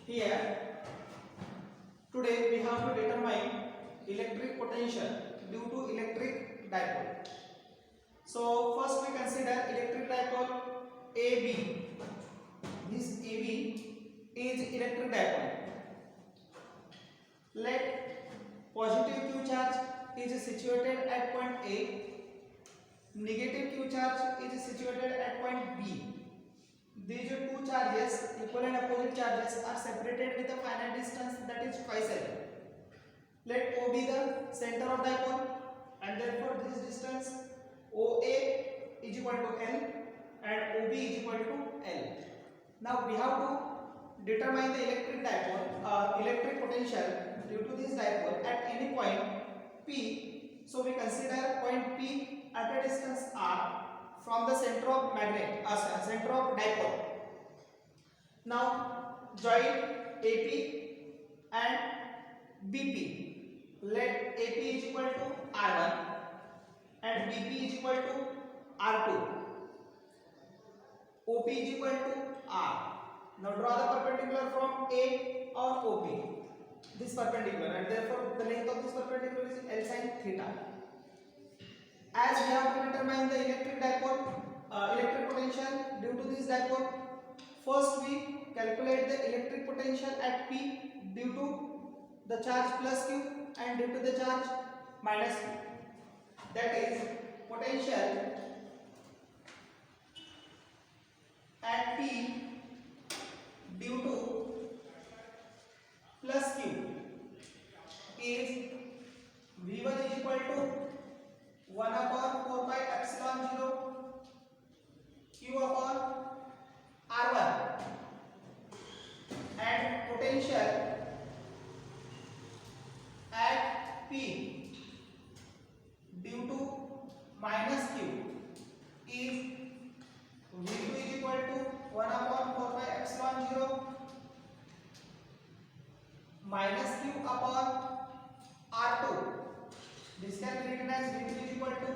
Here, today we have to determine electric potential due to electric dipole. So first we consider electric dipole AB. This AB is electric dipole. Let positive Q charge is situated at point A, negative Q charge is situated at point B. These two charges, equal and opposite charges, are separated with a finite distance, that is twice L. Let O be the center of dipole, and therefore this distance OA is equal to L and OB is equal to L. Now we have to determine the electric potential due to this dipole at any point P. So we consider point P at a distance R from the center of center of dipole. Now join AP and BP. Let AP is equal to R1 and BP is equal to R2. OP is equal to R. Now draw the perpendicular from A on OP. This perpendicular, and therefore the length of this perpendicular is L sin theta. As we have to determine the electric potential due to this dipole, first we calculate the electric potential at P due to the charge plus Q and due to the charge minus Q. That is, potential at P due to plus Q is V1 is equal to 1 upon 4 pi epsilon 0 Q upon R1, and potential at P due to minus Q is V2 is equal to 1 upon 4 pi epsilon 0 minus Q upon R2. This can be written as V2 is equal to,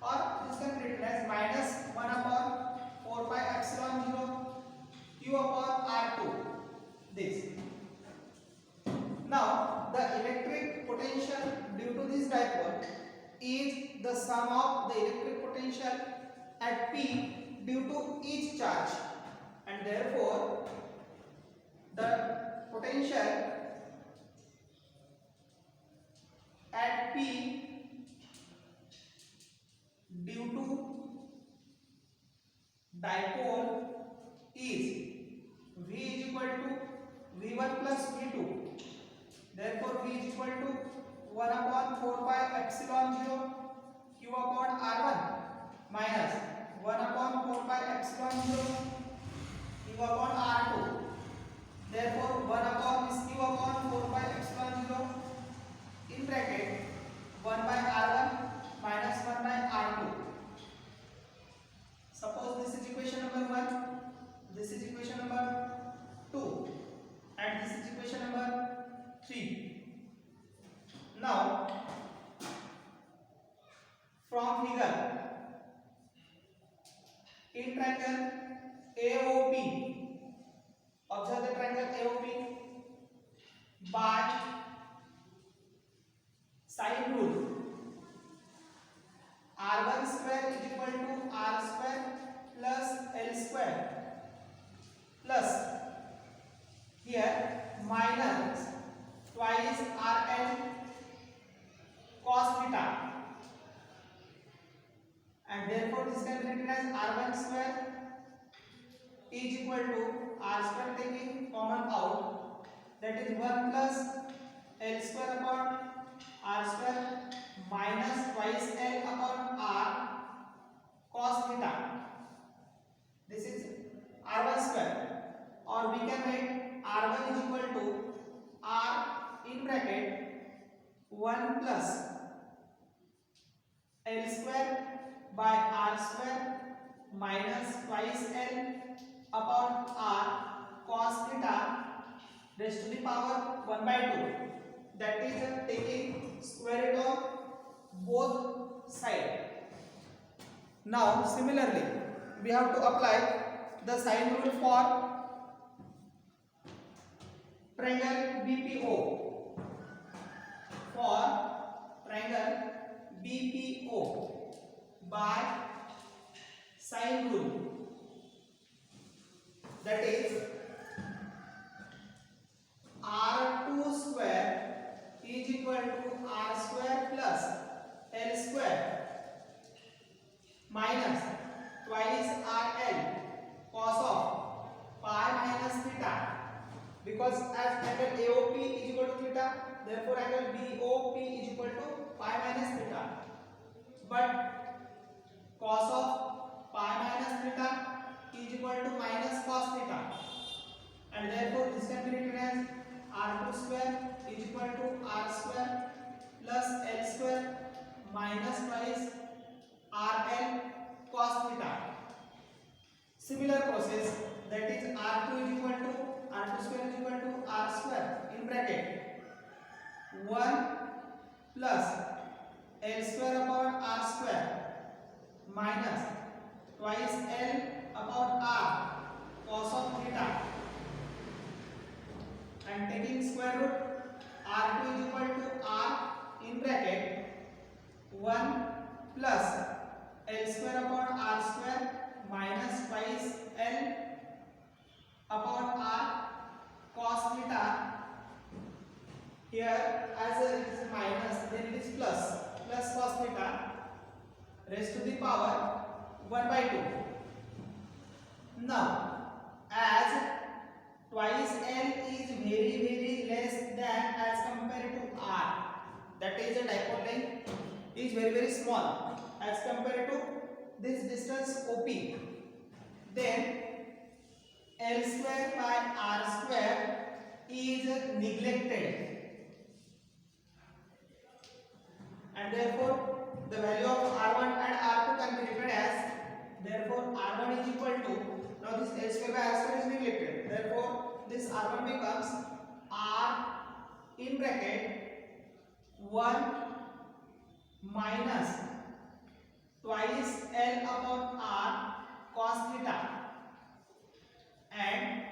or this can be written as minus 1 upon 4 pi epsilon 0 Q upon R2. This. Now the electric potential due to this dipole is the sum of the electric potential at P due to each charge, and therefore the potential at P due to dipole is V is equal to V1 plus V2. Therefore V is equal to 1 upon 4 pi epsilon 0 Q upon R1 minus 1 upon 4 pi epsilon 0 Q upon R2. Therefore 1 upon is Q upon 4 pi epsilon 0 in bracket 1 by R1 minus 1 by R2. Suppose this is equation number 1, this is equation number 2, and this is equation number 3. Now from figure, in triangle AOP, observe the triangle AOP, by sine rule, R1 square is equal to R square plus L square plus here minus twice RL cos theta, and therefore this can be written as R1 square is equal to R square taking common out, that is 1 plus L square upon R square minus twice L upon R cos theta. This is R1 square, or we can write R1 is equal to R in bracket 1 plus L square by R square minus twice L upon R cos theta raised to the power 1 by 2. That is taking square root of both sides. Now similarly we have to apply the sine rule for triangle BPO, for triangle BPO by sine rule, that is R2 square is equal to R square plus L square minus twice RL cos of pi minus theta, because as angle AOP is equal to theta, therefore angle BOP is equal to pi minus theta, but cos of pi minus theta is equal to minus cos theta, and therefore this can be written as R2 square is equal to R square plus L square minus twice RL cos theta. Similar process, that is R2 is equal to R2 square is equal to R square in bracket 1 plus L square upon R square minus twice L upon R cos of theta, and taking square root, R2 is equal to R in bracket 1 plus L square upon R square minus twice L upon R cos theta. Here as it is minus, then it is plus cos theta raised to the power 1 by 2. Now as twice L is very less than as compared to R, that is the dipole length is very small as compared to this distance OP, then L square by R square is neglected, and therefore the value of R1 and R2 can be written as, therefore R1 is equal to, now this L square by R square is neglected, therefore this R1 becomes R in bracket 1 minus twice L upon R cos theta, and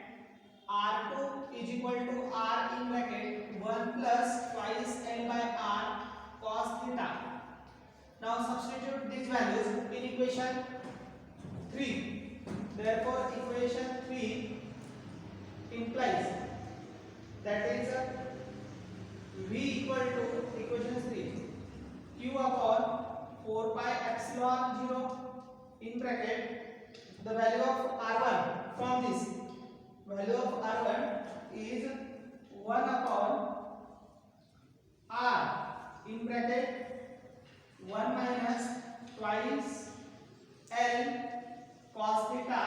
R2 is equal to R in bracket 1 plus twice L by R cos theta. Now substitute these values in equation 3. Therefore equation 3 implies, that is V equal to equation 3 Q upon 4 pi epsilon 0 in bracket, the value of R1 from this value of R1 is 1 upon R in bracket 1 minus twice L cos theta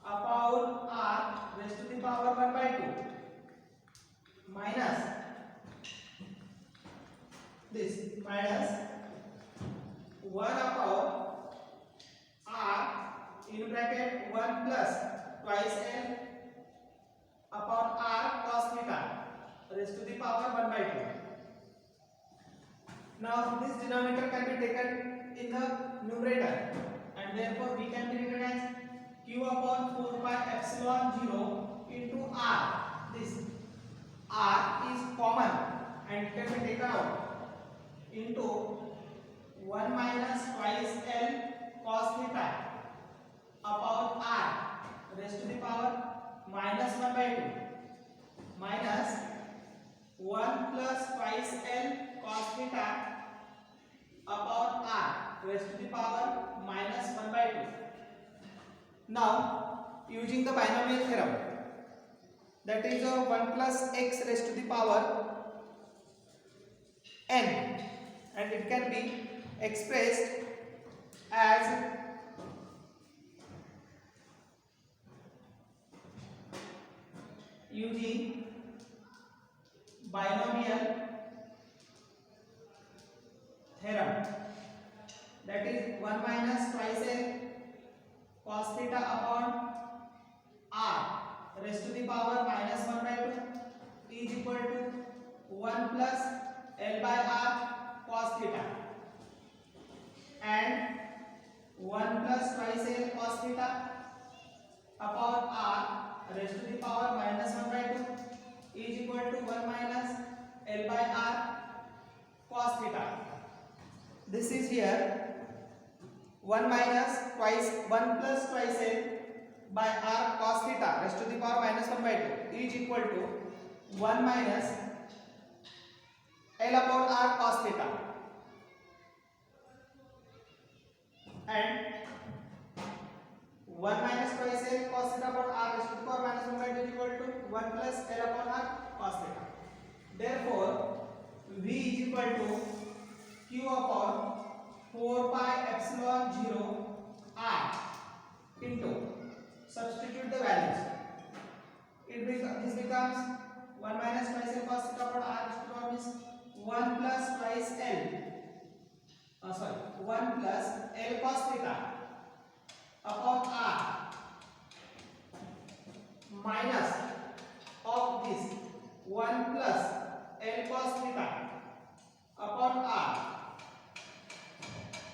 upon R raised to the power 1 by 2 minus this minus 1 upon R in bracket 1 plus twice L upon R cos theta raised to the power 1 by 2. Now this denominator can be taken in the numerator, and therefore we can be written as Q upon 4 pi epsilon 0 into R. This R is common and it can be taken out into 1 minus twice L cos theta upon R raised to the power minus 1 by 2 minus 1 plus twice L cos theta upon R raised to the power minus 1 by 2. Now using the binomial theorem, that is 1 plus x raised to the power n, and it can be expressed as using binomial theorem, that is 1 minus twice L cos theta upon R raised to the power minus 1 by 2 is equal to 1 plus L by R cos theta, and 1 plus twice L cos theta upon R raised to the power minus 1 by 2 is equal to 1 minus L by R cos theta. This is here 1 minus twice 1 plus twice L by R cos theta raised to the power minus 1 by 2 is equal to 1 minus L upon R cos theta, and 1 minus twice L cos theta upon R raised to the power minus 1 by 2 is equal to 1 plus L upon R cos theta. Therefore, V is equal to Q upon 4 pi epsilon 0 R into, substitute the values. This becomes 1 minus twice L cos theta upon R raised to the power means 1 plus twice L. 1 plus L cos theta upon R minus of this 1 plus L cos theta upon R.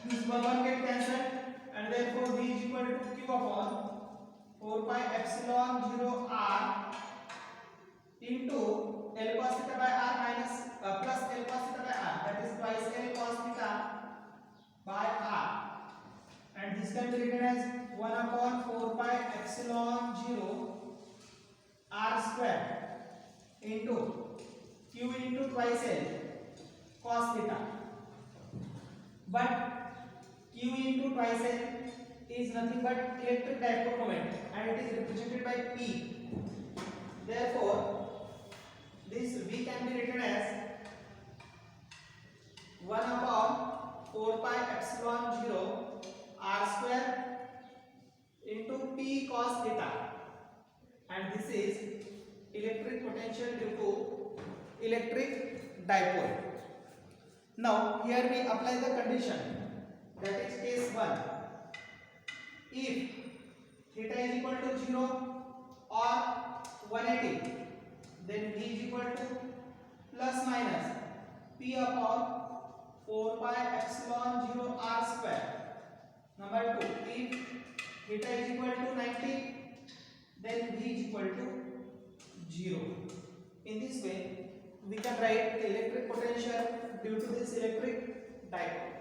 This one get cancelled, and therefore V is equal to Q upon 4 pi epsilon 0 R into L cos theta by R minus plus L cos theta by R, that is twice L cos theta by R, and this can be written as 1 upon 4 pi epsilon 0 R square into Q into twice L cos theta. But Q into twice L is nothing but electric dipole moment, and it is represented by P. Therefore, this V can be written as 1 upon 4 pi epsilon 0 R square into P cos theta, and this is electric potential due to electric dipole. Now here we apply the condition, that is case 1. If theta is equal to 0 or 180, then V is equal to plus minus P upon 4 pi epsilon 0 R square. Number 2, if theta is equal to 90, then V is equal to 0. In this way, we can write the electric potential due to this electric dipole.